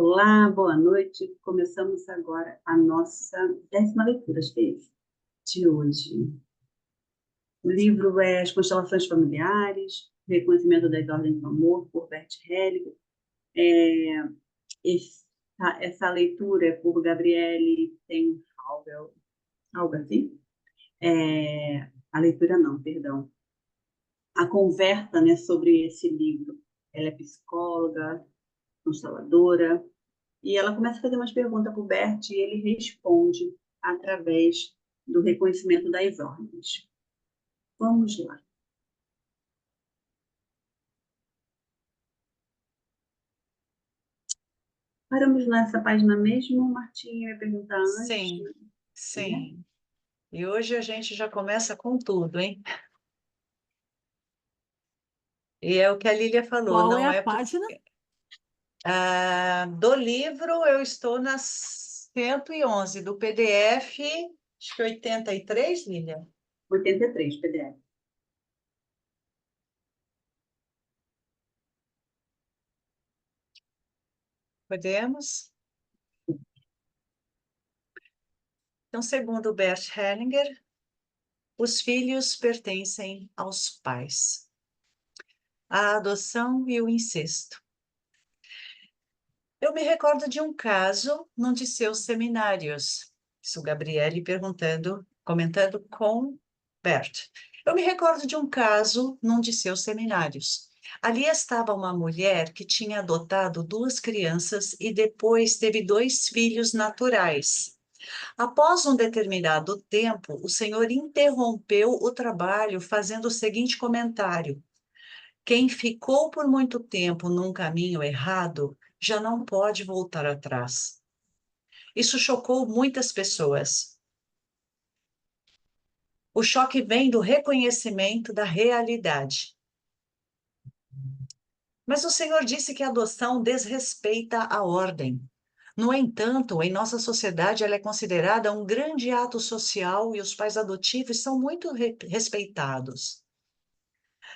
Olá, boa noite. Começamos agora a nossa 10ª leitura, Fez, de hoje. O livro é As Constelações Familiares, Reconhecimento das Ordens do Amor, por Bert Hellinger. Essa leitura é por Gabriele Tenhauvel, algo assim. A leitura não, perdão. A conversa, né, sobre esse livro. Ela é psicóloga, consteladora, e ela começa a fazer umas perguntas para o Bert e ele responde através do reconhecimento das ordens. Vamos lá. Paramos nessa página mesmo, Martinha ia perguntar antes, Sim, né? sim. E hoje a gente já começa com tudo, hein? E é o que a Lília falou, Qual é não a é página? do livro eu estou na 111, do PDF, acho que 83, Lília. 83, PDF. Podemos? Então, segundo Bert Hellinger, os filhos pertencem aos pais. A adoção e o incesto. Eu me recordo de um caso num de seus seminários. Isso, Gabriele perguntando, comentando com Bert. Eu me recordo de um caso num de seus seminários. Ali estava uma mulher que tinha adotado 2 crianças e depois teve 2 filhos naturais. Após um determinado tempo, o Senhor interrompeu o trabalho fazendo o seguinte comentário: quem ficou por muito tempo num caminho errado já não pode voltar atrás. Isso chocou muitas pessoas. O choque vem do reconhecimento da realidade. Mas o Senhor disse que a adoção desrespeita a ordem. No entanto, em nossa sociedade, ela é considerada um grande ato social e os pais adotivos são muito respeitados.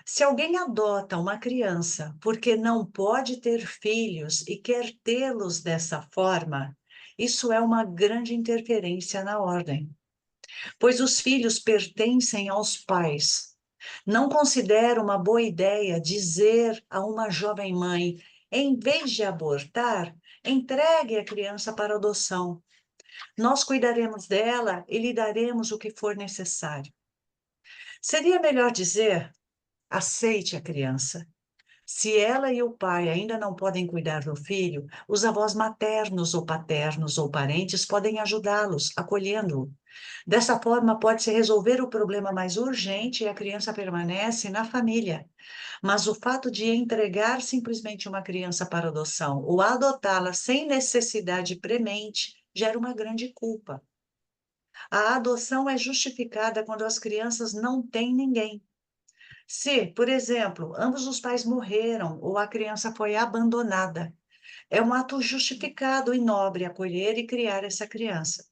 Se alguém adota uma criança porque não pode ter filhos e quer tê-los dessa forma, isso é uma grande interferência na ordem, pois os filhos pertencem aos pais. Não considero uma boa ideia dizer a uma jovem mãe, em vez de abortar, entregue a criança para adoção. Nós cuidaremos dela e lhe daremos o que for necessário. Seria melhor dizer, aceite a criança. Se ela e o pai ainda não podem cuidar do filho, os avós maternos ou paternos ou parentes podem ajudá-los, acolhendo-o. Dessa forma, pode-se resolver o problema mais urgente e a criança permanece na família. Mas o fato de entregar simplesmente uma criança para adoção ou adotá-la sem necessidade premente gera uma grande culpa. A adoção é justificada quando as crianças não têm ninguém. Se, por exemplo, ambos os pais morreram ou a criança foi abandonada, é um ato justificado e nobre acolher e criar essa criança.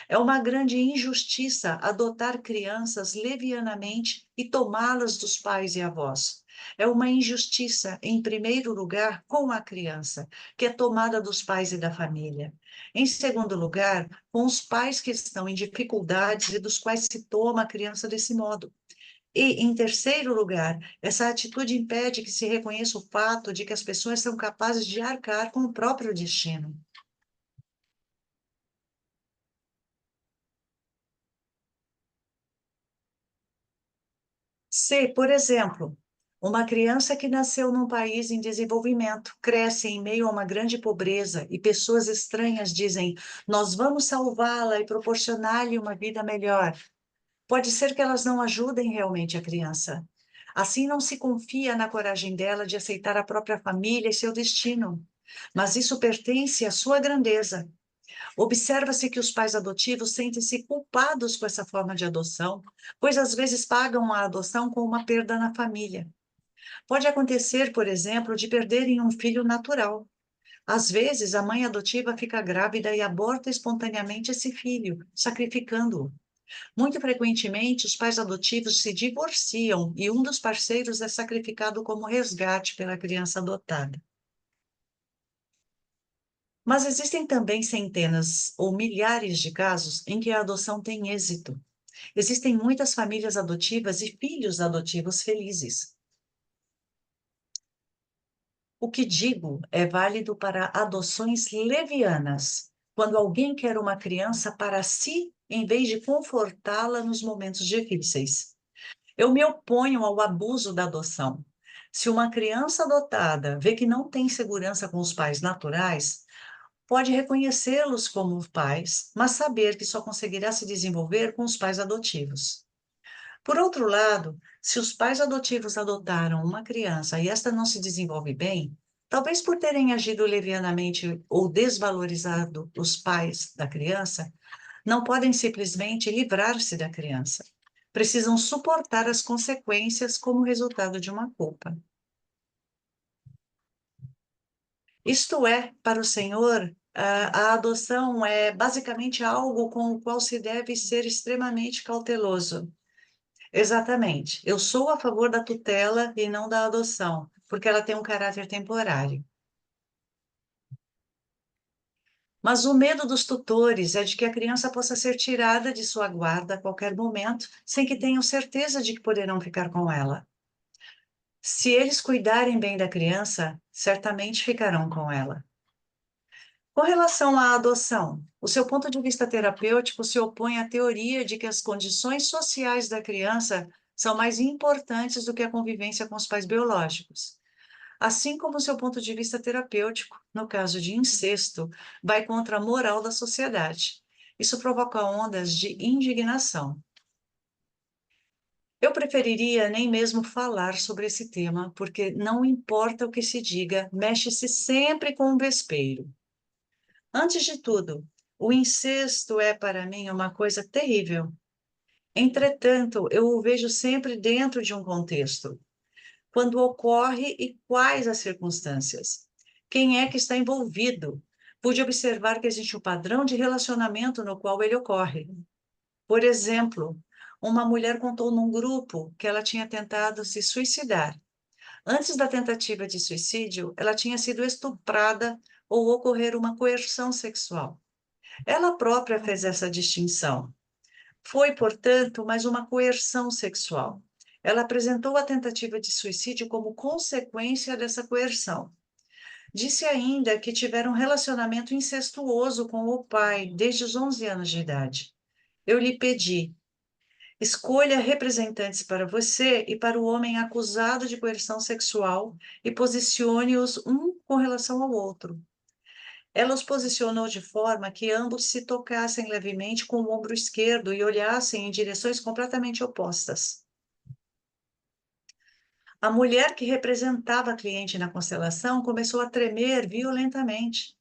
É uma grande injustiça adotar crianças levianamente e tomá-las dos pais e avós. É uma injustiça, em primeiro lugar, com a criança, que é tomada dos pais e da família. Em segundo lugar, com os pais que estão em dificuldades e dos quais se toma a criança desse modo. E, em terceiro lugar, essa atitude impede que se reconheça o fato de que as pessoas são capazes de arcar com o próprio destino. Se, por exemplo, uma criança que nasceu num país em desenvolvimento cresce em meio a uma grande pobreza e pessoas estranhas dizem: nós vamos salvá-la e proporcionar-lhe uma vida melhor. Pode ser que elas não ajudem realmente a criança. Assim, não se confia na coragem dela de aceitar a própria família e seu destino. Mas isso pertence à sua grandeza. Observa-se que os pais adotivos sentem-se culpados com essa forma de adoção, pois às vezes pagam a adoção com uma perda na família. Pode acontecer, por exemplo, de perderem um filho natural. Às vezes, a mãe adotiva fica grávida e aborta espontaneamente esse filho, sacrificando-o. Muito frequentemente, os pais adotivos se divorciam e um dos parceiros é sacrificado como resgate pela criança adotada. Mas existem também centenas ou milhares de casos em que a adoção tem êxito. Existem muitas famílias adotivas e filhos adotivos felizes. O que digo é válido para adoções levianas, quando alguém quer uma criança para si em vez de confortá-la nos momentos difíceis. Eu me oponho ao abuso da adoção. Se uma criança adotada vê que não tem segurança com os pais naturais, pode reconhecê-los como pais, mas saber que só conseguirá se desenvolver com os pais adotivos. Por outro lado, se os pais adotivos adotaram uma criança e esta não se desenvolve bem, talvez por terem agido levianamente ou desvalorizado os pais da criança, não podem simplesmente livrar-se da criança. Precisam suportar as consequências como resultado de uma culpa. Isto é, para o Senhor, a adoção é basicamente algo com o qual se deve ser extremamente cauteloso. Exatamente. Eu sou a favor da tutela e não da adoção, porque ela tem um caráter temporário. Mas o medo dos tutores é de que a criança possa ser tirada de sua guarda a qualquer momento, sem que tenham certeza de que poderão ficar com ela. Se eles cuidarem bem da criança, certamente ficarão com ela. Com relação à adoção, o seu ponto de vista terapêutico se opõe à teoria de que as condições sociais da criança são mais importantes do que a convivência com os pais biológicos. Assim como o seu ponto de vista terapêutico, no caso de incesto, vai contra a moral da sociedade. Isso provoca ondas de indignação. Eu preferiria nem mesmo falar sobre esse tema, porque não importa o que se diga, mexe-se sempre com o vespeiro. Antes de tudo, o incesto é para mim uma coisa terrível. Entretanto, eu o vejo sempre dentro de um contexto. Quando ocorre e quais as circunstâncias? Quem é que está envolvido? Pude observar que existe um padrão de relacionamento no qual ele ocorre. Por exemplo, uma mulher contou num grupo que ela tinha tentado se suicidar. Antes da tentativa de suicídio, ela tinha sido estuprada ou ocorrer uma coerção sexual. Ela própria fez essa distinção. Foi, portanto, mais uma coerção sexual. Ela apresentou a tentativa de suicídio como consequência dessa coerção. Disse ainda que tiveram um relacionamento incestuoso com o pai desde os 11 anos de idade. Eu lhe pedi: escolha representantes para você e para o homem acusado de coerção sexual e posicione-os um com relação ao outro. Ela os posicionou de forma que ambos se tocassem levemente com o ombro esquerdo e olhassem em direções completamente opostas. A mulher que representava a cliente na constelação começou a tremer violentamente.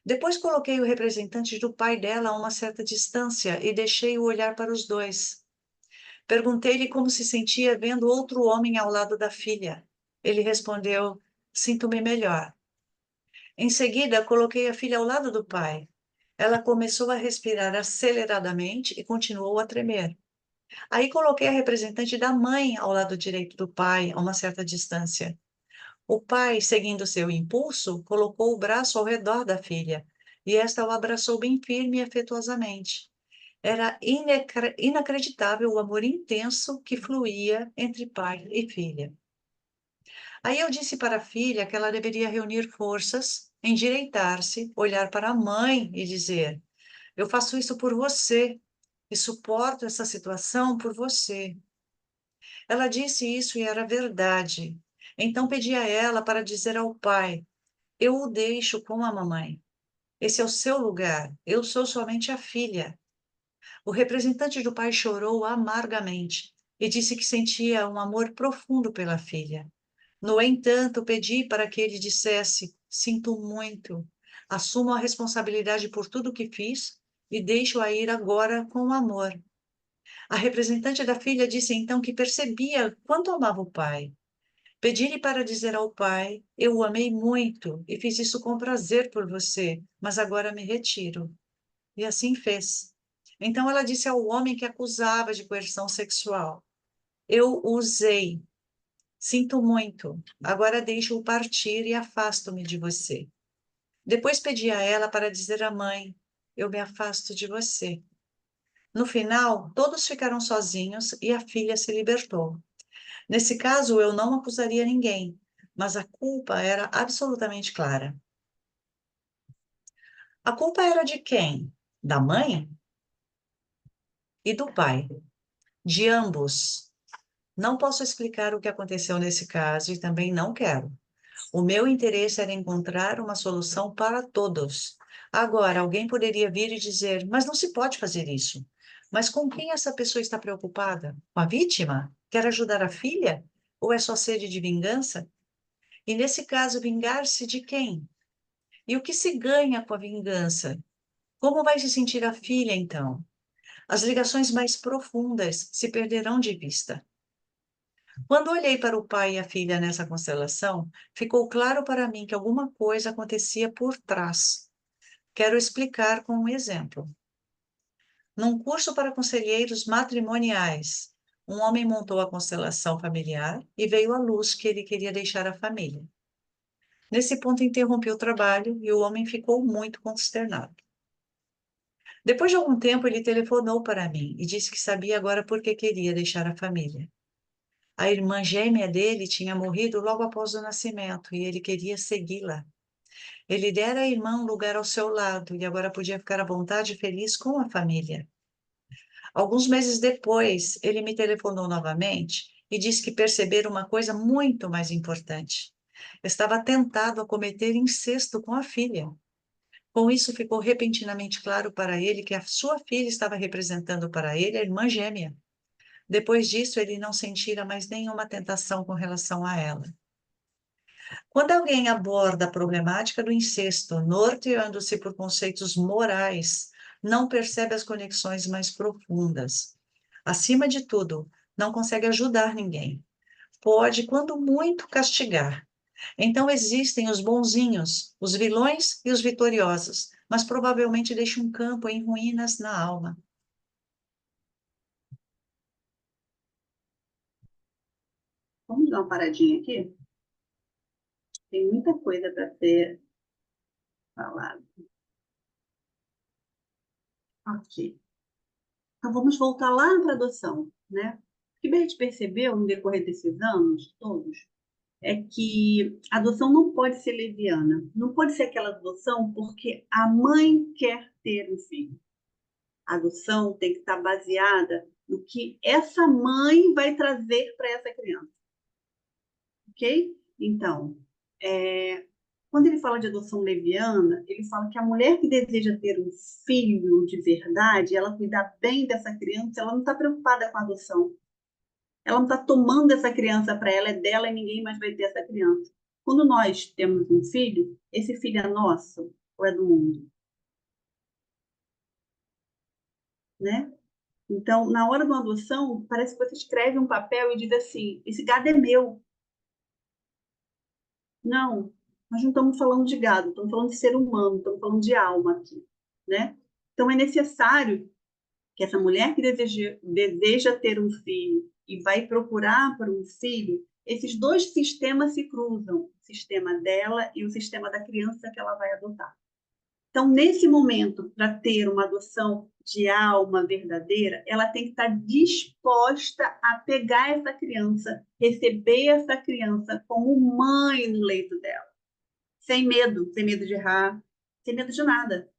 Depois coloquei o representante do pai dela a uma certa distância e deixei-o olhar para os dois. Perguntei-lhe como se sentia vendo outro homem ao lado da filha. Ele respondeu: sinto-me melhor. Em seguida, coloquei a filha ao lado do pai. Ela começou a respirar aceleradamente e continuou a tremer. Aí coloquei a representante da mãe ao lado direito do pai, a uma certa distância. O pai, seguindo seu impulso, colocou o braço ao redor da filha, e esta o abraçou bem firme e afetuosamente. Era inacreditável o amor intenso que fluía entre pai e filha. Aí eu disse para a filha que ela deveria reunir forças, endireitar-se, olhar para a mãe e dizer: eu faço isso por você e suporto essa situação por você. Ela disse isso e era verdade. Então pedi a ela para dizer ao pai: eu o deixo com a mamãe. Esse é o seu lugar. Eu sou somente a filha. O representante do pai chorou amargamente e disse que sentia um amor profundo pela filha. No entanto, pedi para que ele dissesse: sinto muito, assumo a responsabilidade por tudo o que fiz e deixo-a ir agora com amor. A representante da filha disse então que percebia quanto amava o pai. Pedi-lhe para dizer ao pai: eu o amei muito e fiz isso com prazer por você, mas agora me retiro. E assim fez. Então ela disse ao homem que acusava de coerção sexual: eu o usei. Sinto muito. Agora deixo-o partir e afasto-me de você. Depois pedi a ela para dizer à mãe: eu me afasto de você. No final, todos ficaram sozinhos e a filha se libertou. Nesse caso, eu não acusaria ninguém, mas a culpa era absolutamente clara. A culpa era de quem? Da mãe e do pai. De ambos. Não posso explicar o que aconteceu nesse caso e também não quero. O meu interesse era encontrar uma solução para todos. Agora, alguém poderia vir e dizer: mas não se pode fazer isso. Mas com quem essa pessoa está preocupada? Com a vítima? Quer ajudar a filha? Ou é só sede de vingança? E nesse caso, vingar-se de quem? E o que se ganha com a vingança? Como vai se sentir a filha, então? As ligações mais profundas se perderão de vista. Quando olhei para o pai e a filha nessa constelação, ficou claro para mim que alguma coisa acontecia por trás. Quero explicar com um exemplo. Num curso para conselheiros matrimoniais, um homem montou a constelação familiar e veio à luz que ele queria deixar a família. Nesse ponto, interrompi o trabalho e o homem ficou muito consternado. Depois de algum tempo, ele telefonou para mim e disse que sabia agora por que queria deixar a família. A irmã gêmea dele tinha morrido logo após o nascimento e ele queria segui-la. Ele dera à irmã um lugar ao seu lado e agora podia ficar à vontade e feliz com a família. Alguns meses depois, ele me telefonou novamente e disse que percebera uma coisa muito mais importante. Estava tentado a cometer incesto com a filha. Com isso, ficou repentinamente claro para ele que a sua filha estava representando para ele a irmã gêmea. Depois disso, ele não sentira mais nenhuma tentação com relação a ela. Quando alguém aborda a problemática do incesto, norteando-se por conceitos morais, não percebe as conexões mais profundas. Acima de tudo, não consegue ajudar ninguém. Pode, quando muito, castigar. Então existem os bonzinhos, os vilões e os vitoriosos, mas provavelmente deixa um campo em ruínas na alma. Vamos dar uma paradinha aqui? Tem muita coisa para ser falada. Ok. Então vamos voltar lá para a adoção, né? O que a gente percebeu no decorrer desses anos todos é que a adoção não pode ser leviana. Não pode ser aquela adoção porque a mãe quer ter um filho. A adoção tem que estar baseada no que essa mãe vai trazer para essa criança, ok? Então, quando ele fala de adoção leviana, ele fala que a mulher que deseja ter um filho de verdade, ela cuidar bem dessa criança, ela não está preocupada com a adoção. Ela não está tomando essa criança para ela, é dela e ninguém mais vai ter essa criança. Quando nós temos um filho, esse filho é nosso ou é do mundo, né? Então, na hora de uma adoção, parece que você escreve um papel e diz assim: esse gado é meu. Não, nós não estamos falando de gado, estamos falando de ser humano, estamos falando de alma aqui, né? Então, é necessário que essa mulher que deseja ter um filho e vai procurar por um filho, esses dois sistemas se cruzam, o sistema dela e o sistema da criança que ela vai adotar. Então, nesse momento, para ter uma adoção de alma verdadeira, ela tem que estar disposta a pegar essa criança, receber essa criança como mãe no leito dela, sem medo de errar, sem medo de nada.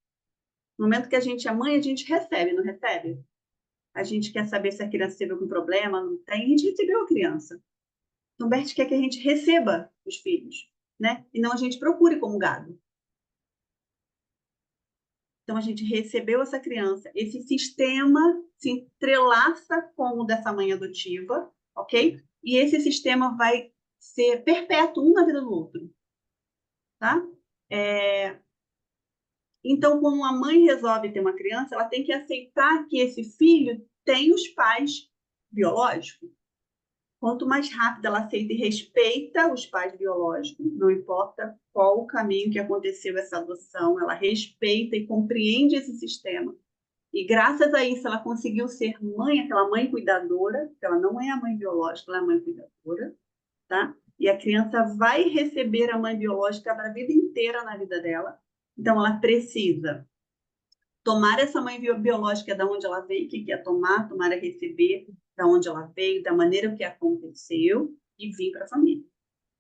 No momento que a gente é mãe, a gente recebe, não recebe? A gente quer saber se a criança teve algum problema, não tem, a gente recebeu a criança. Então, Bert quer que a gente receba os filhos, né? E não a gente procure como gado. Então, a gente recebeu essa criança, esse sistema se entrelaça com o dessa mãe adotiva, ok? E esse sistema vai ser perpétuo, um na vida do outro, tá? Então, quando a mãe resolve ter uma criança, ela tem que aceitar que esse filho tem os pais biológicos. Quanto mais rápido ela aceita e respeita os pais biológicos, não importa qual o caminho que aconteceu essa adoção, ela respeita e compreende esse sistema. E graças a isso ela conseguiu ser mãe, aquela mãe cuidadora, porque ela não é a mãe biológica, ela é a mãe cuidadora, tá? E a criança vai receber a mãe biológica para a vida inteira na vida dela, Então, ela precisa tomar essa mãe biológica da onde ela veio, que quer tomar a receber da onde ela veio, da maneira que aconteceu, e vir para a família.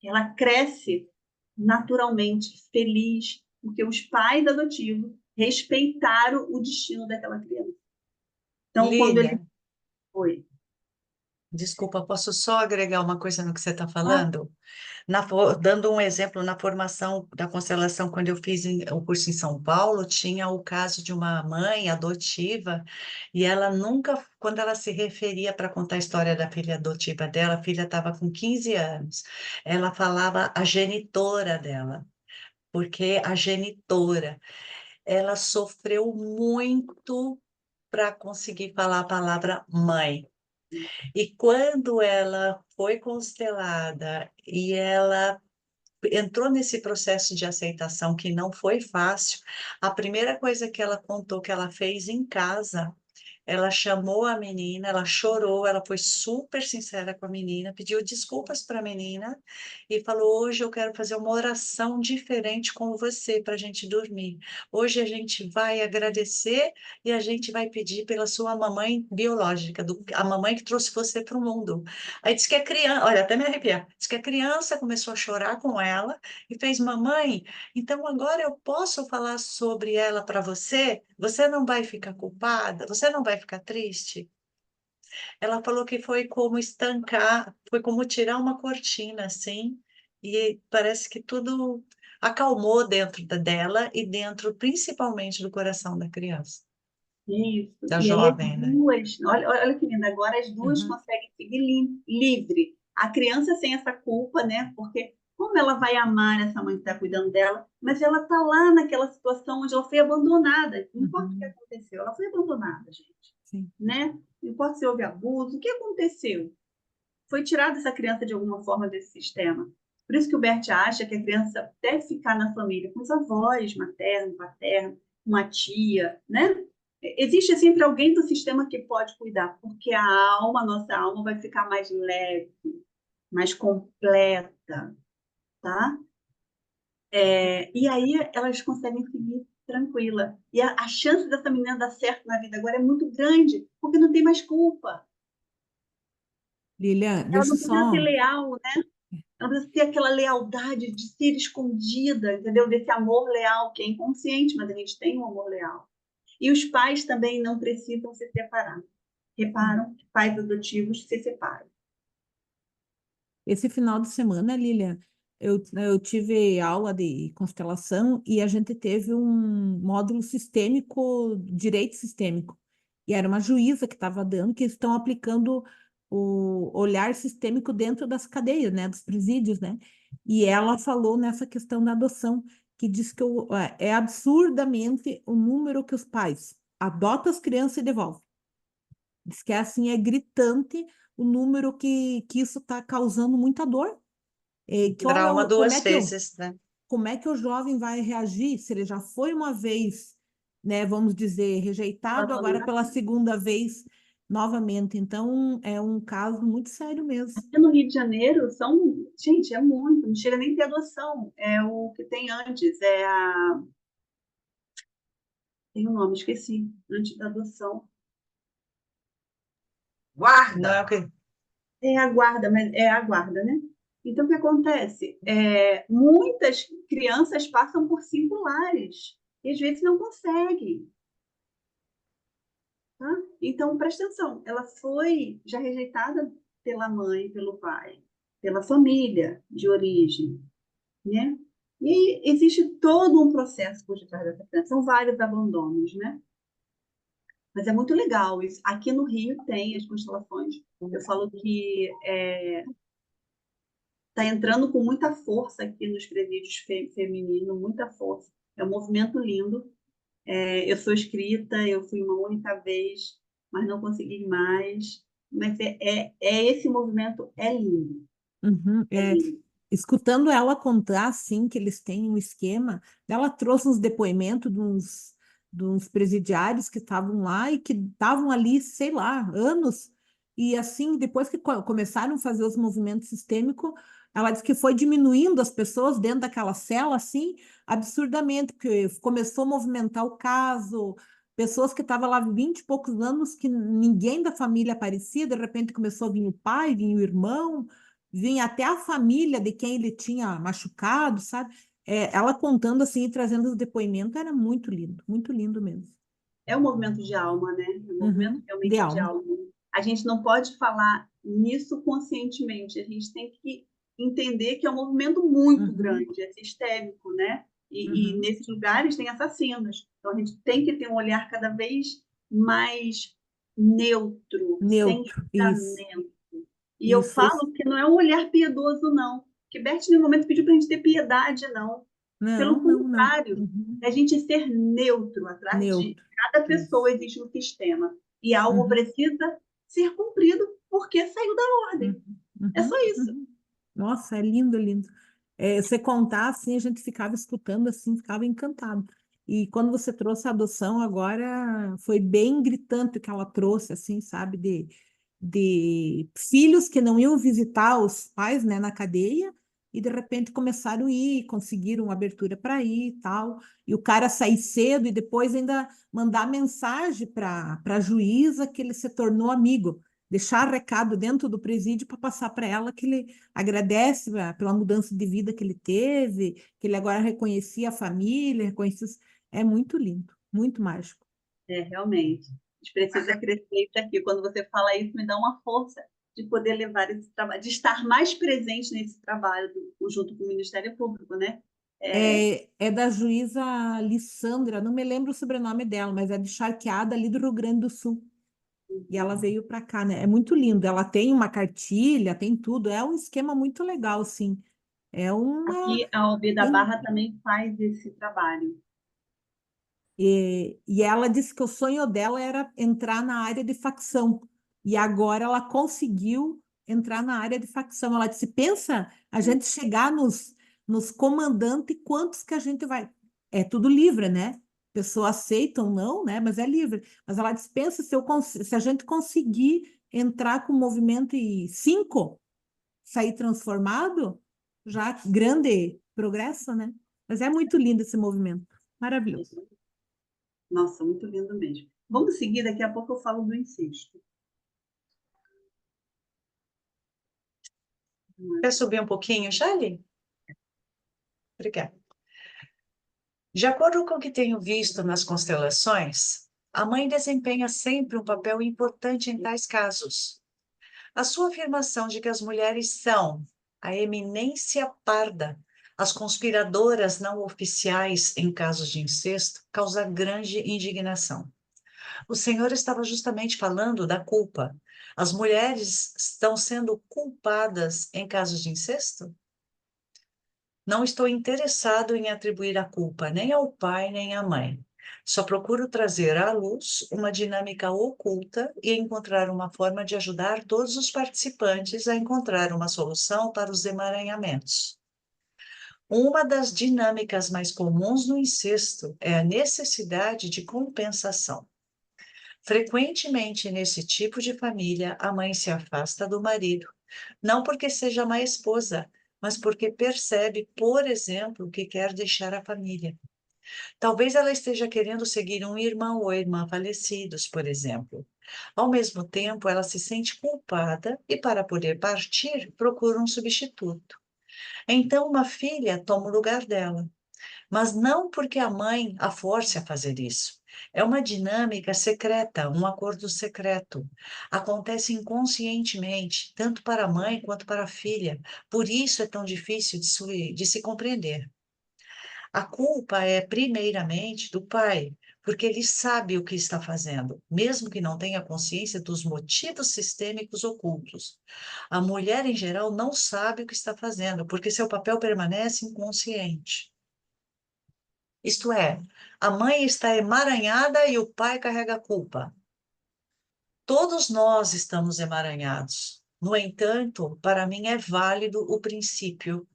Ela cresce naturalmente, feliz, porque os pais adotivos respeitaram o destino daquela criança. Então, quando ele Lília, foi, desculpa, posso só agregar uma coisa no que você está ah, falando? Dando um exemplo, na formação da constelação, quando eu fiz o curso em São Paulo, tinha o caso de uma mãe adotiva, e ela nunca, quando ela se referia para contar a história da filha adotiva dela, a filha estava com 15 anos, ela falava a genitora dela, porque a genitora, ela sofreu muito para conseguir falar a palavra mãe. E quando ela foi constelada e ela entrou nesse processo de aceitação que não foi fácil, a primeira coisa que ela contou que ela fez em casa, ela chamou a menina, ela chorou, ela foi super sincera com a menina, pediu desculpas para a menina e falou: Hoje eu quero fazer uma oração diferente com você para a gente dormir. Hoje a gente vai agradecer e a gente vai pedir pela sua mamãe biológica, a mamãe que trouxe você para o mundo. Aí disse que a criança, olha, até me arrepiar, disse que a criança começou a chorar com ela e fez: Mamãe, então agora eu posso falar sobre ela para você? Você não vai ficar culpada? Você não vai ficar triste? Ela falou que foi como estancar, foi como tirar uma cortina, assim, e parece que tudo acalmou dentro dela e dentro, principalmente, do coração da criança, isso. da E aí as jovem, né? duas, olha que linda, agora as duas Uhum, conseguem seguir livre. A criança sem essa culpa, né? Porque como ela vai amar essa mãe que está cuidando dela, mas ela está lá naquela situação onde ela foi abandonada. Não importa o que uhum, aconteceu, ela foi abandonada, gente, sim. né? Não importa se houve abuso, o que aconteceu? Foi tirada essa criança de alguma forma desse sistema. Por isso que o Bert acha que a criança deve ficar na família, com os avós, materno, paterno, uma tia, né? Existe sempre alguém do sistema que pode cuidar, porque a nossa alma vai ficar mais leve, mais completa, tá? E aí elas conseguem seguir tranquila. E a chance dessa menina dar certo na vida agora é muito grande, porque não tem mais culpa. Lilia, Ela deixa não eu precisa ser só. leal, ela precisa ter aquela lealdade de ser escondida, entendeu? Desse amor leal, que é inconsciente, mas a gente tem um amor leal. E os pais também não precisam se separar. Reparam que pais adotivos se separam. Esse final de semana, Lilia, eu tive aula de constelação e a gente teve um módulo sistêmico, direito sistêmico. E era uma juíza que estava dando, que estão aplicando o olhar sistêmico dentro das cadeias, né, dos presídios, né? E ela falou nessa questão da adoção, que diz que é absurdamente o número que os pais adotam as crianças e devolvem. Diz que é assim, é gritante o número que isso está causando muita dor. Que olha, Trauma duas vezes, né? como é que o jovem vai reagir se ele já foi uma vez, né, vamos dizer, rejeitado, agora pela segunda vez novamente. Então, é um caso muito sério mesmo. Aqui no Rio de Janeiro, gente, é muito, não chega nem a ter adoção. É o que tem antes, tem um nome, esqueci, antes da adoção. Não é o que... É a guarda, mas é a guarda, né? Então, o que acontece? Muitas crianças passam por 5 lares e às vezes não conseguem, tá? Então, presta atenção, ela foi já rejeitada pela mãe, pelo pai, pela família de origem, né? E aí existe todo um processo por detrás dessa criança. São vários abandonos, né? Mas é muito legal isso. Aqui no Rio tem as constelações. Eu falo que está entrando com muita força aqui nos presídios femininos, muita força. É um movimento lindo. Eu sou inscrita, eu fui uma única vez, mas não consegui mais. Mas esse movimento é lindo, Uhum, é lindo. escutando ela contar, assim, que eles têm um esquema, ela trouxe uns depoimentos de uns presidiários que estavam lá e que estavam ali, sei lá, anos, e assim, depois que começaram a fazer os movimentos sistêmicos, ela disse que foi diminuindo as pessoas dentro daquela cela, assim, absurdamente, porque começou a movimentar o caso, pessoas que estavam lá há 20 e poucos anos, que ninguém da família aparecia, de repente começou a vir o pai, vinha o irmão, vinha até a família de quem ele tinha machucado, sabe? Ela contando assim, e trazendo os depoimentos, era muito lindo mesmo. É um movimento de alma, né? É um movimento De realmente de alma. alma. A gente não pode falar nisso conscientemente, a gente tem que entender que é um movimento muito grande, é sistêmico, né? E nesses lugares tem assassinos. Então a gente tem que ter um olhar cada vez mais neutro, sem Neutro, isso. julgamento. E eu Isso, falo que não é um olhar piedoso, não. Que Bert, no momento, pediu para a gente ter piedade, não. Pelo não, não, não. contrário, é a gente ser neutro. Atrás de Neutro, cada isso. pessoa existe um sistema. E algo Uhum, precisa ser cumprido porque saiu da ordem. uhum, É só isso. uhum. Nossa, é lindo, lindo. Você contar assim, a gente ficava escutando assim, ficava encantado. E quando você trouxe a adoção agora, foi bem gritante o que ela trouxe, assim, sabe, de filhos que não iam visitar os pais, né, na cadeia, e de repente começaram a ir, conseguiram abertura para ir e tal, e o cara sair cedo e depois ainda mandar mensagem para a juíza que ele se tornou amigo, deixar recado dentro do presídio para passar para ela que ele agradece pela mudança de vida que ele teve, que ele agora reconhecia a família, reconhecia... É muito lindo, muito mágico. É, realmente. A gente precisa crescer isso aqui. Quando você fala isso, me dá uma força de poder levar esse trabalho, de estar mais presente nesse trabalho junto com o Ministério Público, né? É da juíza Lissandra, não me lembro o sobrenome dela, mas é de Charqueada, ali do Rio Grande do Sul. E ela veio para cá, né? É muito lindo. Ela tem uma cartilha, tem tudo. É um esquema muito legal, sim. É uma. Aqui a OAB da tem- Barra também faz esse trabalho. E ela disse que o sonho dela era entrar na área de facção. E agora ela conseguiu entrar na área de facção. Ela disse: pensa a gente chegar nos comandantes, quantos que a gente vai. É tudo livre, né? Pessoa aceita ou não, né? Mas é livre. Mas ela disse: pensa se a gente conseguir entrar com o movimento e 5 sair transformado, já grande progresso, né? Mas é muito lindo esse movimento. Maravilhoso. Nossa, muito lindo mesmo. Vamos seguir, daqui a pouco eu falo do incesto. Quer subir um pouquinho, Shelley? Obrigada. De acordo com o que tenho visto nas constelações, a mãe desempenha sempre um papel importante em tais casos. A sua afirmação de que as mulheres são a eminência parda, as conspiradoras não oficiais em casos de incesto, causa grande indignação. O Senhor estava justamente falando da culpa. As mulheres estão sendo culpadas em casos de incesto? Não estou interessado em atribuir a culpa nem ao pai nem à mãe. Só procuro trazer à luz uma dinâmica oculta e encontrar uma forma de ajudar todos os participantes a encontrar uma solução para os emaranhamentos. Uma das dinâmicas mais comuns no incesto é a necessidade de compensação. Frequentemente, nesse tipo de família, a mãe se afasta do marido, não porque seja má esposa, mas porque percebe, por exemplo, que quer deixar a família. Talvez ela esteja querendo seguir um irmão ou irmã falecidos, por exemplo. Ao mesmo tempo, ela se sente culpada e, para poder partir, procura um substituto. Então, uma filha toma o lugar dela, mas não porque a mãe a force a fazer isso. É uma dinâmica secreta, um acordo secreto. Acontece inconscientemente, tanto para a mãe quanto para a filha. Por isso é tão difícil de se compreender. A culpa é, primeiramente, do pai, porque ele sabe o que está fazendo, mesmo que não tenha consciência dos motivos sistêmicos ocultos. A mulher, em geral, não sabe o que está fazendo, porque seu papel permanece inconsciente. Isto é, a mãe está emaranhada e o pai carrega a culpa. Todos nós estamos emaranhados. No entanto, para mim é válido o princípio.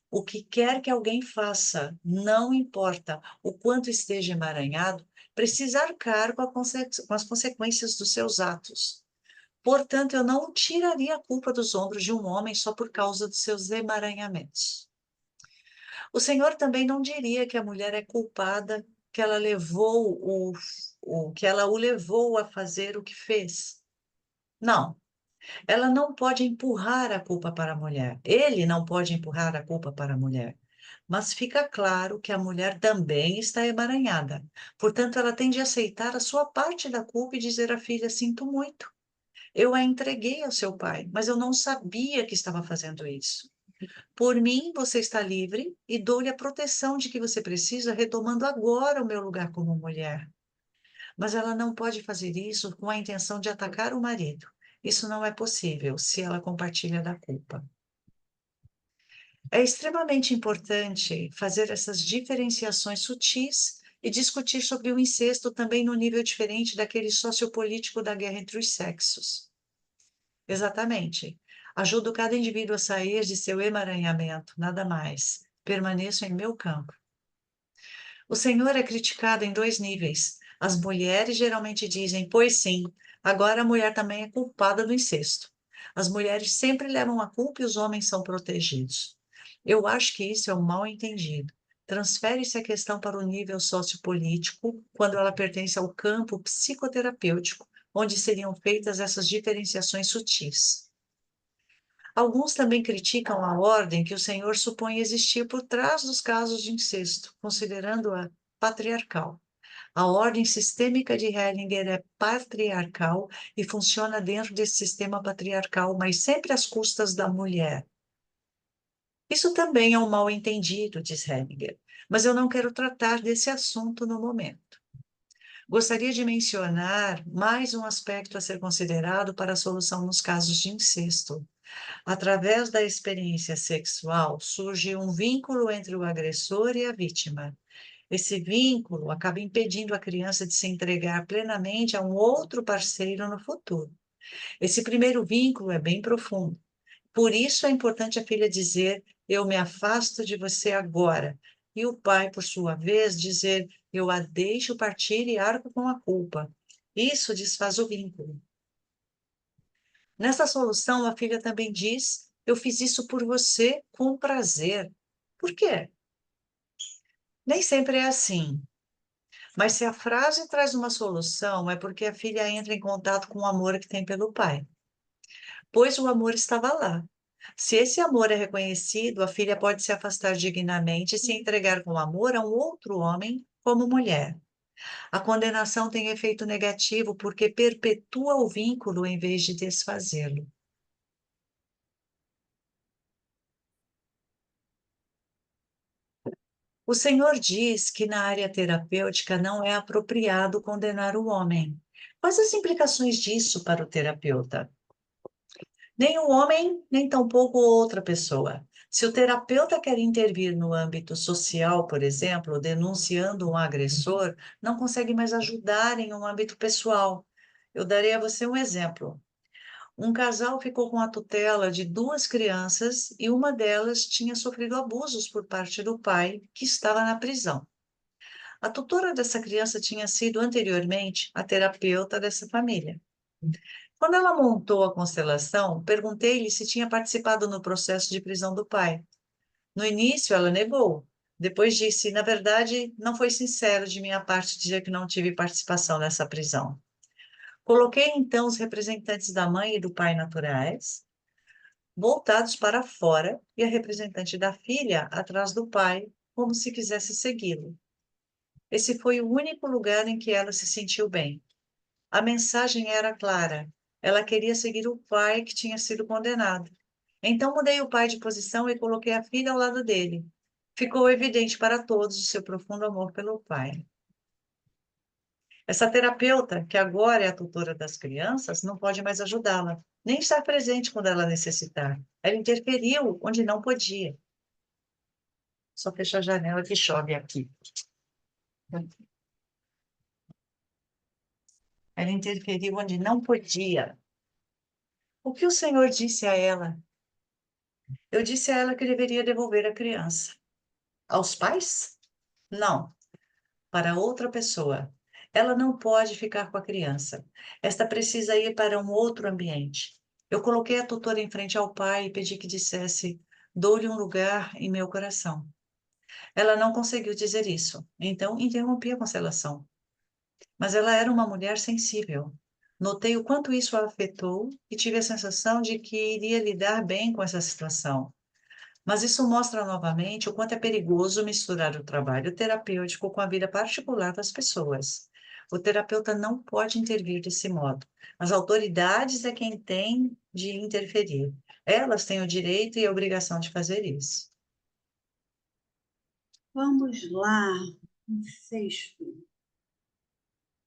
O que quer que alguém faça, não importa o quanto esteja emaranhado, precisa arcar com as consequências dos seus atos. Portanto, eu não tiraria a culpa dos ombros de um homem só por causa dos seus emaranhamentos. O Senhor também não diria que a mulher é culpada, que ela levou que ela o levou a fazer o que fez. Não, ela não pode empurrar a culpa para a mulher. Ele não pode empurrar a culpa para a mulher. Mas fica claro que a mulher também está emaranhada. Portanto, ela tem de aceitar a sua parte da culpa e dizer à filha: sinto muito. Eu a entreguei ao seu pai, mas eu não sabia que estava fazendo isso. Por mim, você está livre e dou-lhe a proteção de que você precisa, retomando agora o meu lugar como mulher. Mas ela não pode fazer isso com a intenção de atacar o marido. Isso não é possível se ela compartilha da culpa. É extremamente importante fazer essas diferenciações sutis e discutir sobre o incesto também no nível diferente daquele sociopolítico da guerra entre os sexos. Exatamente. Ajudo cada indivíduo a sair de seu emaranhamento, nada mais. Permaneço em meu campo. O Senhor é criticado em dois níveis. As mulheres geralmente dizem: pois sim, agora a mulher também é culpada do incesto. As mulheres sempre levam a culpa e os homens são protegidos. Eu acho que isso é um mal-entendido. Transfere-se a questão para o nível sociopolítico quando ela pertence ao campo psicoterapêutico, onde seriam feitas essas diferenciações sutis. Alguns também criticam a ordem que o Senhor supõe existir por trás dos casos de incesto, considerando-a patriarcal. A ordem sistêmica de Hellinger é patriarcal e funciona dentro desse sistema patriarcal, mas sempre às custas da mulher. Isso também é um mal-entendido, diz Hellinger, mas eu não quero tratar desse assunto no momento. Gostaria de mencionar mais um aspecto a ser considerado para a solução nos casos de incesto. Através da experiência sexual, surge um vínculo entre o agressor e a vítima. Esse vínculo acaba impedindo a criança de se entregar plenamente a um outro parceiro no futuro. Esse primeiro vínculo é bem profundo. Por isso é importante a filha dizer: eu me afasto de você agora. E o pai, por sua vez, dizer: eu a deixo partir e arco com a culpa. Isso desfaz o vínculo. Nessa solução, a filha também diz: eu fiz isso por você com prazer. Por quê? Nem sempre é assim. Mas se a frase traz uma solução, é porque a filha entra em contato com o amor que tem pelo pai. Pois o amor estava lá. Se esse amor é reconhecido, a filha pode se afastar dignamente e se entregar com amor a um outro homem como mulher. A condenação tem efeito negativo porque perpetua o vínculo em vez de desfazê-lo. O Senhor diz que na área terapêutica não é apropriado condenar o homem. Quais as implicações disso para o terapeuta? Nem o homem, nem tampouco outra pessoa. Se o terapeuta quer intervir no âmbito social, por exemplo, denunciando um agressor, não consegue mais ajudar em um âmbito pessoal. Eu darei a você um exemplo. Um casal ficou com a tutela de duas crianças e uma delas tinha sofrido abusos por parte do pai, que estava na prisão. A tutora dessa criança tinha sido anteriormente a terapeuta dessa família. Quando ela montou a constelação, perguntei-lhe se tinha participado no processo de prisão do pai. No início, ela negou. Depois disse: na verdade, não foi sincero de minha parte dizer que não tive participação nessa prisão. Coloquei então os representantes da mãe e do pai naturais, voltados para fora, e a representante da filha atrás do pai, como se quisesse segui-lo. Esse foi o único lugar em que ela se sentiu bem. A mensagem era clara. Ela queria seguir o pai que tinha sido condenado. Então mudei o pai de posição e coloquei a filha ao lado dele. Ficou evidente para todos o seu profundo amor pelo pai. Essa terapeuta, que agora é a tutora das crianças, não pode mais ajudá-la, nem estar presente quando ela necessitar. Ela interferiu onde não podia. Só fecha a janela que chove aqui. Ela interferiu onde não podia. O que o Senhor disse a ela? Eu disse a ela que deveria devolver a criança. Aos pais? Não, para outra pessoa. Ela não pode ficar com a criança. Esta precisa ir para um outro ambiente. Eu coloquei a tutora em frente ao pai e pedi que dissesse: dou-lhe um lugar em meu coração. Ela não conseguiu dizer isso, então interrompi a constelação. Mas ela era uma mulher sensível. Notei o quanto isso a afetou e tive a sensação de que iria lidar bem com essa situação. Mas isso mostra novamente o quanto é perigoso misturar o trabalho terapêutico com a vida particular das pessoas. O terapeuta não pode intervir desse modo. As autoridades é quem tem de interferir. Elas têm o direito e a obrigação de fazer isso. Vamos lá. Sexto.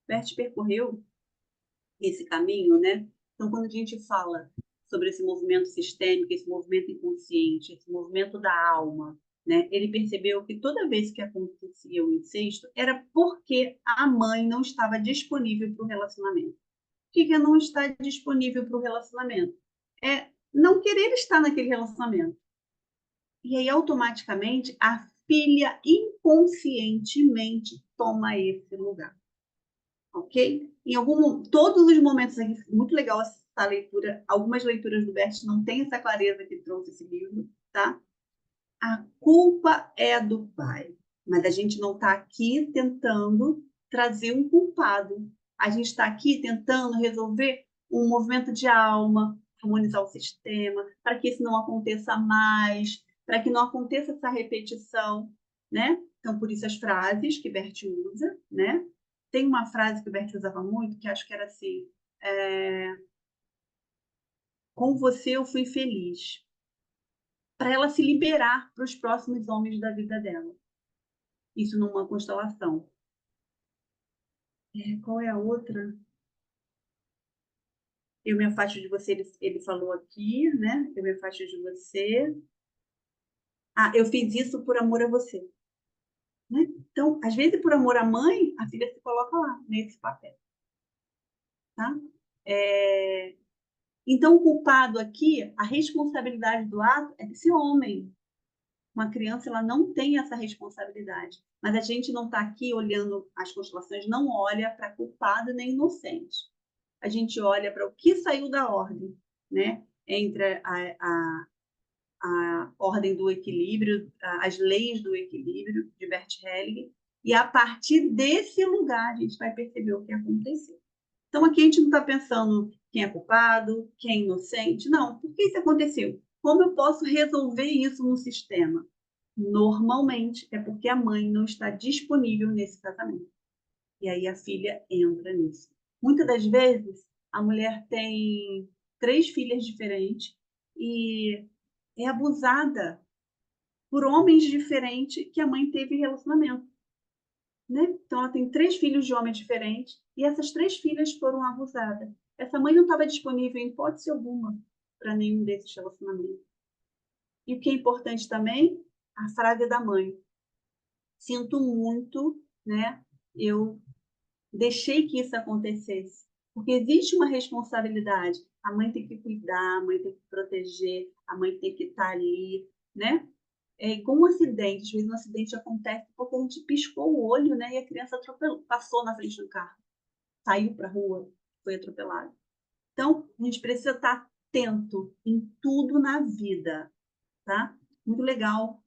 Bert percorreu esse caminho, né? Então, quando a gente fala sobre esse movimento sistêmico, esse movimento inconsciente, esse movimento da alma, né? Ele percebeu que toda vez que acontecia o incesto era porque a mãe não estava disponível para o relacionamento. O que é não estar disponível para o relacionamento? É não querer estar naquele relacionamento. E aí, automaticamente, a filha inconscientemente toma esse lugar. Ok? Todos os momentos aqui, muito legal essa leitura. Algumas leituras do Bert não têm essa clareza que trouxe esse livro, tá? A culpa é do pai, mas a gente não está aqui tentando trazer um culpado. A gente está aqui tentando resolver um movimento de alma, harmonizar o sistema, para que isso não aconteça mais, para que não aconteça essa repetição, né? Então, por isso as frases que Bert usa, né? Tem uma frase que o Bert usava muito, que acho que era assim: com você eu fui feliz. Para ela se liberar para os próximos homens da vida dela. Isso numa constelação. Qual é a outra? Eu me afasto de você, ele falou aqui, né? Eu me afasto de você. Eu fiz isso por amor a você. Né? Então, às vezes, por amor à mãe, a filha se coloca lá, nesse papel. Tá? Então, o culpado aqui, a responsabilidade do ato é desse homem. Uma criança, ela não tem essa responsabilidade. Mas a gente não está aqui olhando as constelações, não olha para culpado nem inocente. A gente olha para o que saiu da ordem, né? Entre a ordem do equilíbrio, as leis do equilíbrio de Bert Hellinger, e a partir desse lugar a gente vai perceber o que aconteceu. Então, aqui a gente não está pensando quem é culpado, quem é inocente, não. Por que isso aconteceu? Como eu posso resolver isso no sistema? Normalmente é porque a mãe não está disponível nesse casamento. E aí a filha entra nisso. Muitas das vezes, a mulher tem 3 filhas diferentes e é abusada por homens diferentes que a mãe teve relacionamento. Né? Então, ela tem 3 filhos de homens diferentes e essas 3 filhas foram abusadas. Essa mãe não estava disponível em hipótese alguma para nenhum desses relacionamentos. E o que é importante também, a frase da mãe. Sinto muito, né? Eu deixei que isso acontecesse. Porque existe uma responsabilidade. A mãe tem que cuidar, a mãe tem que proteger, a mãe tem que estar ali, né? É igual um acidente. Às vezes um acidente acontece porque a gente piscou o olho, né? E a criança passou na frente do carro. Saiu para a rua, foi atropelada. Então, a gente precisa estar atento em tudo na vida, tá? Muito legal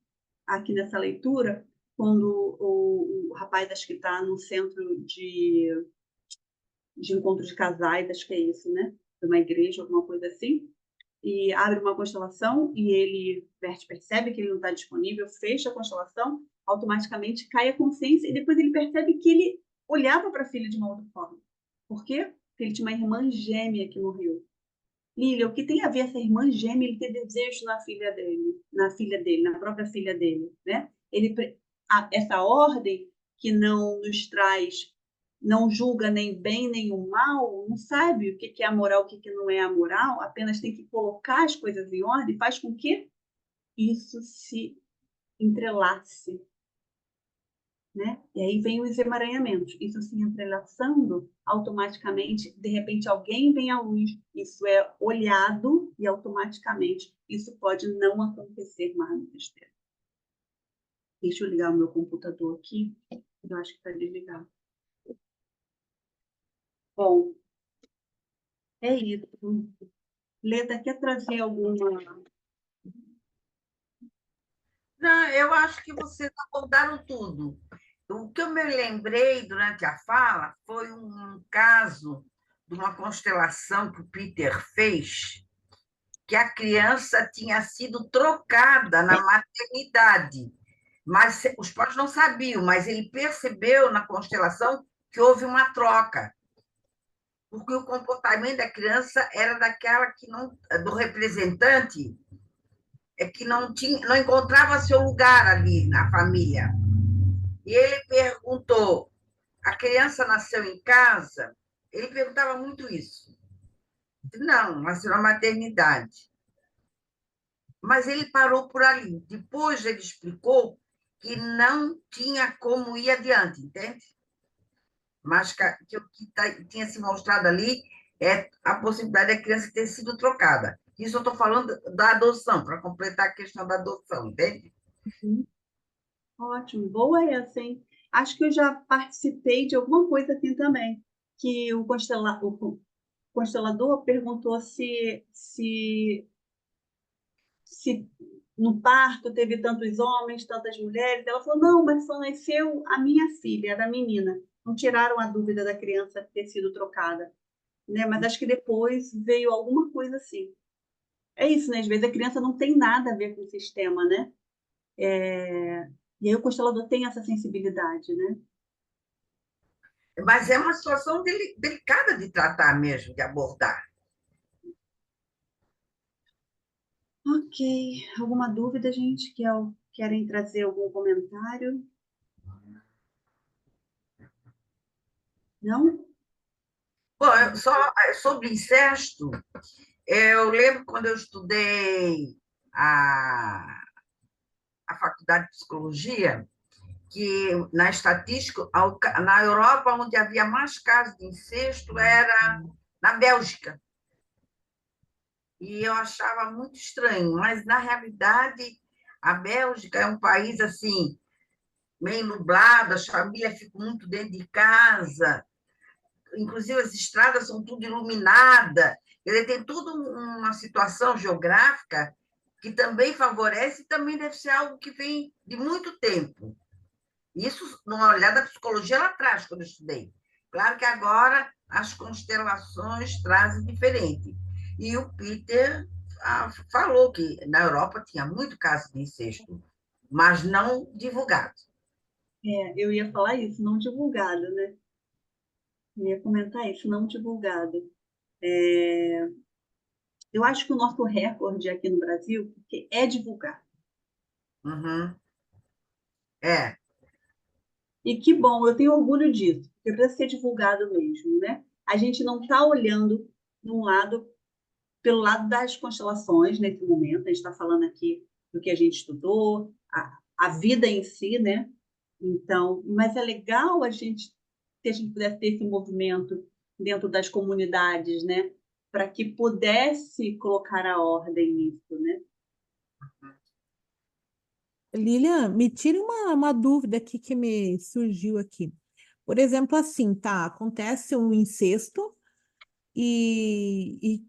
aqui nessa leitura, quando o rapaz, acho que está no centro de encontro de casais, acho que é isso, né? De uma igreja, alguma coisa assim, e abre uma constelação e Bert percebe que ele não está disponível, fecha a constelação, automaticamente cai a consciência e depois ele percebe que ele olhava para a filha de uma outra forma. Por quê? Porque ele tinha uma irmã gêmea que morreu. Lília, o que tem a ver essa irmã gêmea ele ter desejo na filha dele, na própria filha dele, né? Essa ordem que não nos traz, não julga nem bem nem o mal, não sabe o que é a moral, o que não é a moral, apenas tem que colocar as coisas em ordem, faz com que isso se entrelace, né? E aí vem os emaranhamentos. Isso se entrelaçando, automaticamente, de repente, alguém vem à luz, isso é olhado e automaticamente isso pode não acontecer mais no sistema. Deixa eu ligar o meu computador aqui, eu acho que está desligado. Bom, é isso. Leda, quer trazer alguma... Não, eu acho que vocês abordaram tudo. O que eu me lembrei durante a fala foi um caso de uma constelação que o Peter fez, que a criança tinha sido trocada na maternidade, mas os pais não sabiam, mas ele percebeu na constelação que houve uma troca, porque o comportamento da criança era daquela que não, do representante, que não encontrava seu lugar ali na família. E ele perguntou: a criança nasceu em casa? Ele perguntava muito isso. Não, nasceu na maternidade. Mas ele parou por ali. Depois ele explicou que não tinha como ir adiante, entende? Mas que o que tinha se mostrado ali é a possibilidade da criança ter sido trocada. Isso eu estou falando da adoção, para completar a questão da adoção, entende? Uhum. Ótimo, boa essa, hein? Acho que eu já participei de alguma coisa assim também, que o constelador perguntou se no parto teve tantos homens, tantas mulheres. Ela falou, não, mas só nasceu a minha filha, era menina. Não tiraram a dúvida da criança ter sido trocada, né? Mas acho que depois veio alguma coisa assim. É isso, né? Às vezes a criança não tem nada a ver com o sistema, né? E aí o constelador tem essa sensibilidade, né? Mas é uma situação delicada de tratar mesmo, de abordar. Ok. Alguma dúvida, gente? Querem trazer algum comentário? Não? Bom, só sobre incesto, eu lembro quando eu estudei a, a faculdade de psicologia, que na estatística, na Europa, onde havia mais casos de incesto era na Bélgica. E eu achava muito estranho, mas na realidade a Bélgica é um país assim meio nublado, as famílias ficam muito dentro de casa, inclusive as estradas são tudo iluminadas, ele tem toda uma situação geográfica que também favorece e também deve ser algo que vem de muito tempo. Isso, numa olhada da psicologia lá atrás, quando eu estudei. Claro que agora as constelações trazem diferente. E o Peter falou que na Europa tinha muito caso de incesto, mas não divulgado. Eu ia falar isso, não divulgado, né? Eu ia comentar isso, não divulgado. Eu acho que o nosso recorde aqui no Brasil porque é divulgado. Uhum. É. E que bom, eu tenho orgulho disso, porque precisa ser divulgado mesmo, né? A gente não está olhando num lado, pelo lado das constelações nesse momento, a gente está falando aqui do que a gente estudou, a vida em si, né? Então, mas é legal se a gente pudesse ter esse movimento dentro das comunidades, né? Para que pudesse colocar a ordem nisso, né? Lilian, me tire uma dúvida aqui que me surgiu aqui. Por exemplo, assim, tá, acontece um incesto e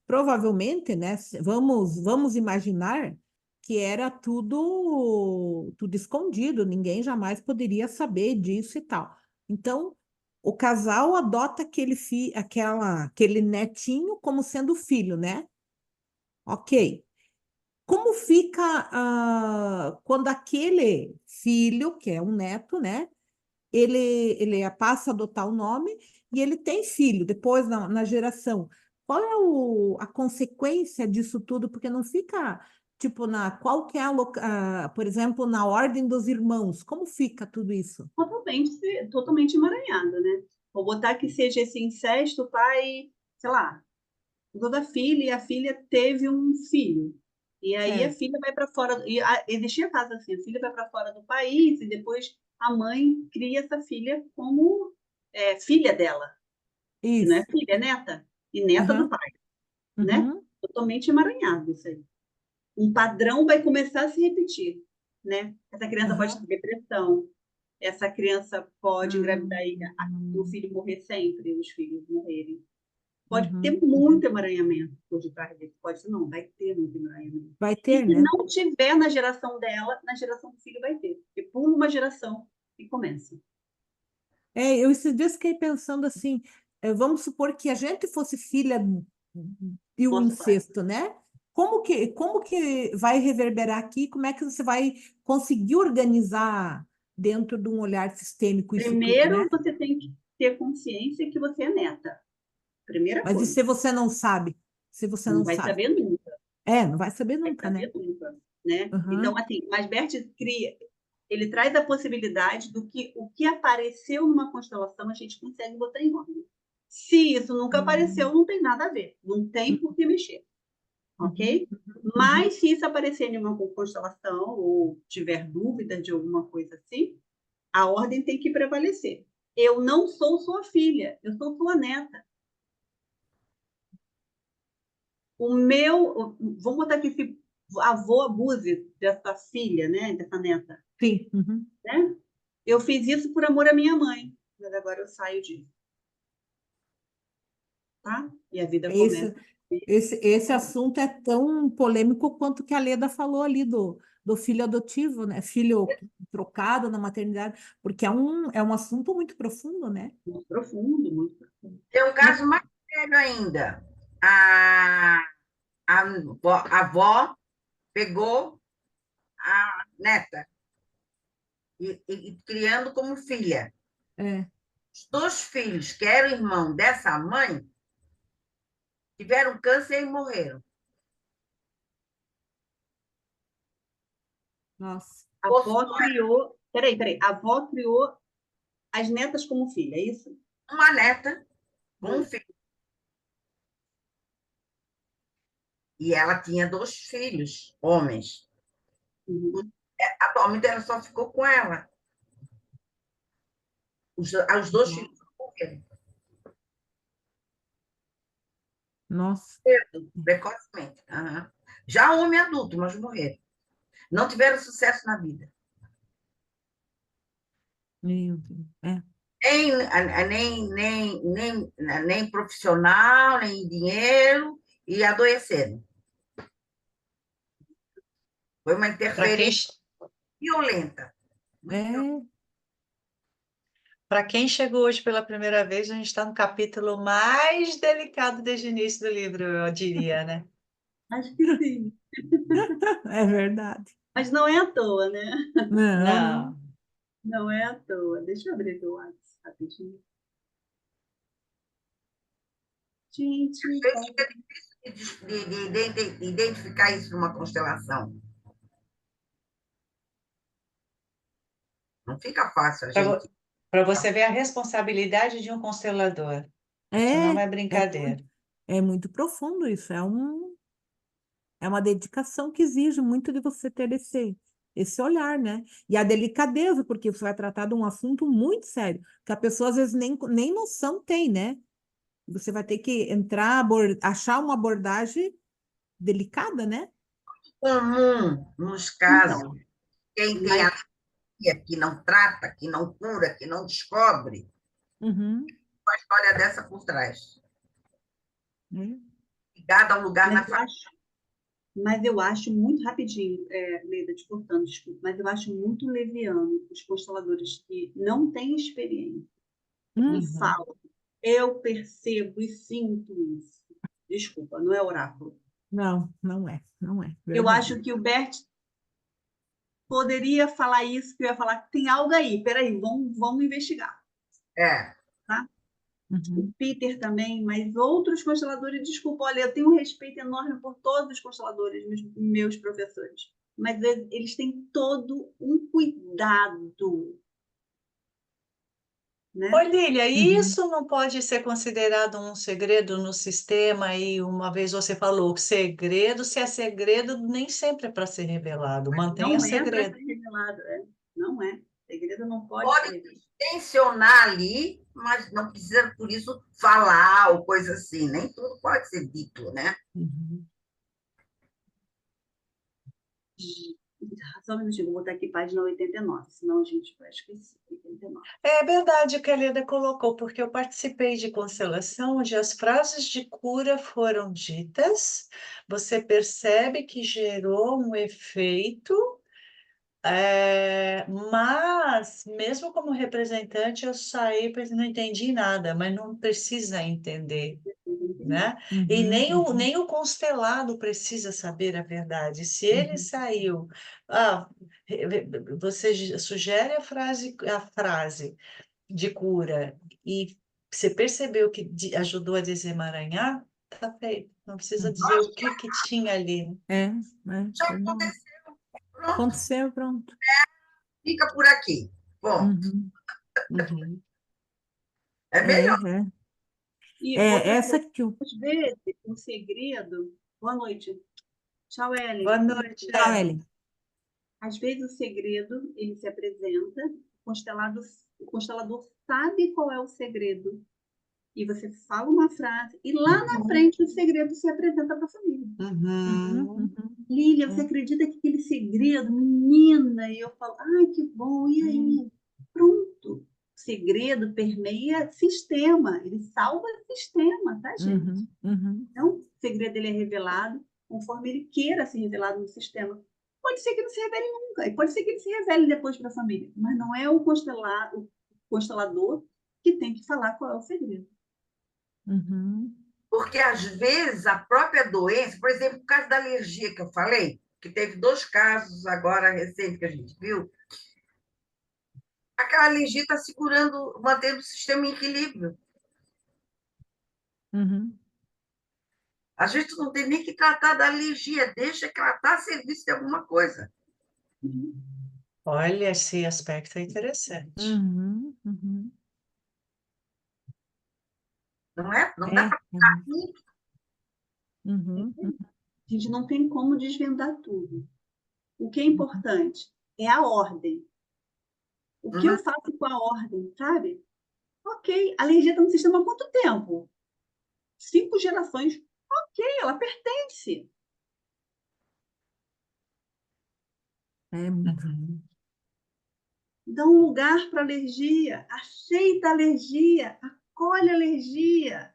provavelmente, né, vamos imaginar que era tudo escondido, ninguém jamais poderia saber disso e tal. Então, o casal adota aquele netinho como sendo filho, né? Ok. Como fica quando aquele filho, que é um neto, né? Ele passa a adotar o nome e ele tem filho depois na geração. Qual é a consequência disso tudo? Porque não fica, tipo, qual que é por exemplo, na ordem dos irmãos. Como fica tudo isso? Totalmente emaranhado, né? Vou botar que seja esse incesto, o pai, sei lá, toda filha e a filha teve um filho. E aí a É, filha vai para fora. Existia caso assim: a filha vai para fora do país e depois a mãe cria essa filha como filha dela, que não é isso. filha, é neta, e neta do Aham, pai, né? uhum. Totalmente emaranhado isso aí. Um padrão vai começar a se repetir, né? Essa criança pode ter Aham. depressão, essa criança pode engravidar e o Hum, filho morrer sempre, os filhos morrerem. Pode ter uhum. muito emaranhamento por detrás disso. Pode não, vai ter muito emaranhamento. Vai E ter, se né? não tiver na geração dela, na geração do filho vai ter. Porque pula uma geração e começa. Eu esses dias fiquei pensando assim, vamos supor que a gente fosse filha de um Nosso pai. incesto, né? Como que vai reverberar aqui? Como é que você vai conseguir organizar dentro de um olhar sistêmico isso tudo, né? Primeiro, você tem que ter consciência que você é neta. Primeira Mas e se coisa. você não sabe? Se você Não não vai sabe? saber nunca. Não vai saber Vai nunca, né? saber nunca, né? Então, Uhum. assim, mas Bert cria, ele traz a possibilidade do que o que apareceu numa constelação a gente consegue botar em ordem. Se isso nunca apareceu, não tem nada a ver, não tem por que mexer, Uhum. ok? Mas se isso aparecer em uma constelação ou tiver dúvida de alguma coisa assim, a ordem tem que prevalecer. Eu não sou sua filha, eu sou sua neta. Vamos botar aqui se avô abuse dessa filha, né, dessa neta, Sim. Uhum. né? Eu fiz isso por amor à minha mãe, mas agora eu saio disso, tá? E a vida Esse, começa. esse assunto é tão polêmico quanto que a Leda falou ali do filho adotivo, né? Filho trocado na maternidade, porque é um assunto muito profundo, né? Muito profundo, muito profundo. Tem um Mas, caso mais sério ainda. A, a avó pegou a neta e criando como filha. é, Os dois filhos, que eram irmão dessa mãe, tiveram câncer e morreram. nossa, A avó criou. Peraí. A avó criou as netas como filha, é isso? Uma neta com um Hum. filho. E ela tinha dois filhos, homens. Uhum. Atualmente ela só ficou com ela. Os dois filhos morreram Nossa, precocemente. Uhum. Já homem adulto, mas morreram. Não tiveram sucesso na vida. meu Deus. Nem profissional, nem dinheiro, e adoeceram. Foi uma Para quem, interferência violenta. Muito violenta. É, para quem chegou hoje pela primeira vez, a gente está no capítulo mais delicado desde o início do livro, eu diria, né? Acho que sim. é verdade. Mas não é à toa, né? Não, não. Não. Não é à toa. Deixa eu abrir o WhatsApp rapidinho. Gente, Às vezes fica difícil de identificar isso numa constelação. Não fica fácil a gente. Para você ver a responsabilidade de um constelador. Isso É, não é é brincadeira. muito, é muito profundo isso. É uma dedicação que exige muito de você ter esse olhar, né? E a delicadeza, porque você vai tratar de um assunto muito sério, que a pessoa às vezes nem noção tem, né? Você vai ter que entrar, achar uma abordagem delicada, né? Comum nos casos, então, quem tem mas anemia, que não trata, que não cura, que não descobre, Uhum. uma história dessa por trás. É. Ligada a um lugar na Mas eu família. acho, mas eu acho muito rapidinho, Leda, te cortando, desculpa, mas eu acho muito leviano os consteladores que não têm experiência e Hum. Uhum. falam, eu percebo e sinto isso. Desculpa, não é oráculo. Não, não é, Eu verdade. acho que o Bert poderia falar isso, que eu ia falar que tem algo aí, peraí, vamos investigar, É. tá? O Uhum. Peter também, mas outros consteladores, desculpa, olha, eu tenho um respeito enorme por todos os consteladores, meus professores, mas eles têm todo um cuidado, Oi, né? Lília, e Uhum. isso não pode ser considerado um segredo no sistema? E uma vez você falou que segredo, se é segredo, nem sempre é para ser revelado. Mantenha Não é para segredo. ser revelado, não é. Segredo não pode ser Pode revelado. tensionar ali, mas não precisa, por isso, falar ou coisa assim. Nem tudo pode ser dito, né? Uhum. Só um minutinho, vou botar aqui página 89, senão a gente vai esquecer. 89. É verdade o que a Leda colocou, porque eu participei de constelação onde as frases de cura foram ditas, você percebe que gerou um efeito, mas mesmo como representante eu saí, não entendi nada, mas não precisa entender, né? E nem o constelado precisa saber a verdade. Se ele saiu, você sugere a frase de cura e você percebeu que ajudou a desemaranhar, tá feito. Não precisa dizer o que que tinha ali. Já Verdade. aconteceu, pronto, Aconteceu, pronto. fica por aqui. Bom, Uhum. Uhum. é melhor. E outra Essa coisa, que eu... às vezes, um segredo. Boa noite. Tchau, Boa Ellen. noite, Tchau, Ellen. Ellen. Às vezes, o segredo, ele se apresenta, o constelador sabe qual é o segredo. E você fala uma frase, e lá na frente o segredo se apresenta para a família. Uhum. Lília, você acredita que aquele segredo, menina? E eu falo, ai, que bom, e aí? Pronto. O segredo permeia sistema, ele salva sistema, tá, gente? Então, o segredo ele é revelado conforme ele queira ser revelado no sistema. Pode ser que não se revele nunca, e pode ser que ele se revele depois para a família, mas não é o constelador que tem que falar qual é o segredo. Porque, às vezes, a própria doença, por exemplo, o caso da alergia que eu falei, que teve 2 casos agora recentes que a gente viu, aquela alergia está segurando, mantendo o sistema em equilíbrio. A gente não tem nem que tratar da alergia, deixa que ela está a serviço de alguma coisa. Olha, esse aspecto é interessante. Não é? Não dá para ficar muito. A gente não tem como desvendar tudo. O que é importante é a ordem. O que eu faço com a ordem, sabe? Ok, a alergia está no sistema há quanto tempo? 5 gerações. Ok, ela pertence. Uhum. Dá um lugar para a alergia, aceita a alergia, acolhe a alergia.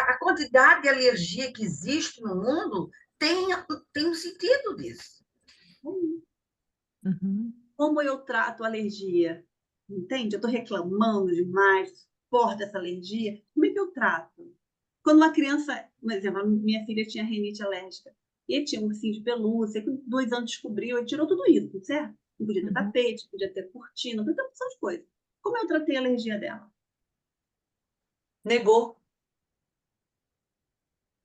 A quantidade de alergia que existe no mundo tem um sentido disso. Como eu trato a alergia? Entende? Eu estou reclamando demais, suporto essa alergia. Como é que eu trato? Quando uma criança, por exemplo, minha filha tinha rinite alérgica, e tinha um ursinho de pelúcia, com 2 anos descobriu, e tirou tudo isso, certo? Não podia ter tapete, podia ter cortina, podia ter opção de coisa. Como eu tratei a alergia dela? Negou,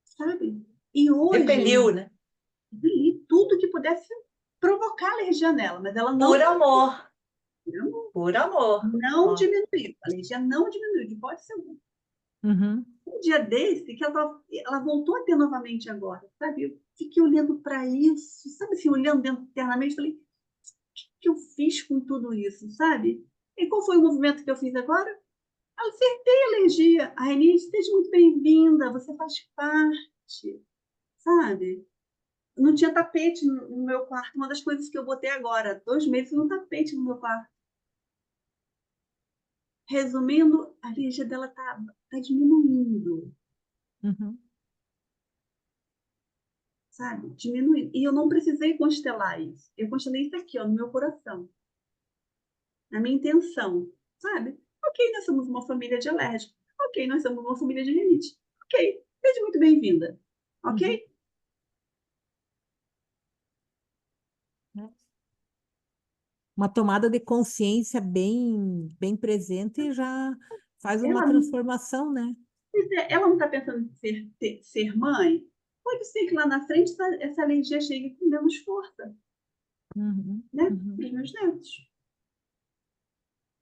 Sabe? E hoje, repeliu, né? li tudo que pudesse provocar alergia nela, mas ela Por não, amor, por amor. não Ó. diminuiu. A alergia não diminuiu, de hipótese alguma. Um dia desse, que ela voltou a ter novamente agora, sabe? Eu fiquei olhando para isso, sabe assim, olhando dentro internamente, falei, o que eu fiz com tudo isso, sabe? E qual foi o movimento que eu fiz agora? Acertei a alergia. A Renise, esteja muito bem-vinda, você faz parte, sabe? Não tinha tapete no meu quarto, uma das coisas que eu botei agora, 2 meses no tapete no meu quarto. Resumindo, a alergia dela tá diminuindo. Sabe? Diminuindo. E eu não precisei constelar isso. Eu constelei isso aqui, ó, no meu coração. Na minha intenção, sabe? Ok, nós somos uma família de alérgicos. Ok, nós somos uma família de rinite. Ok, seja muito bem-vinda. Ok? Uma tomada de consciência bem presente já faz uma Ela, transformação, né? ela não está pensando em ser mãe? Pode ser que lá na frente essa alergia chegue com menos força, né? Para os meus netos.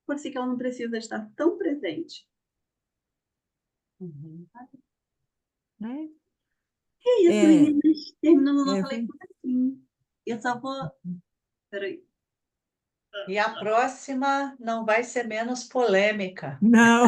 Pode ser que ela não precisa estar tão presente. É, É isso, é, meninas. Terminando a nossa é, leitura assim. Eu só vou. Peraí. E a próxima não vai ser menos polêmica. não.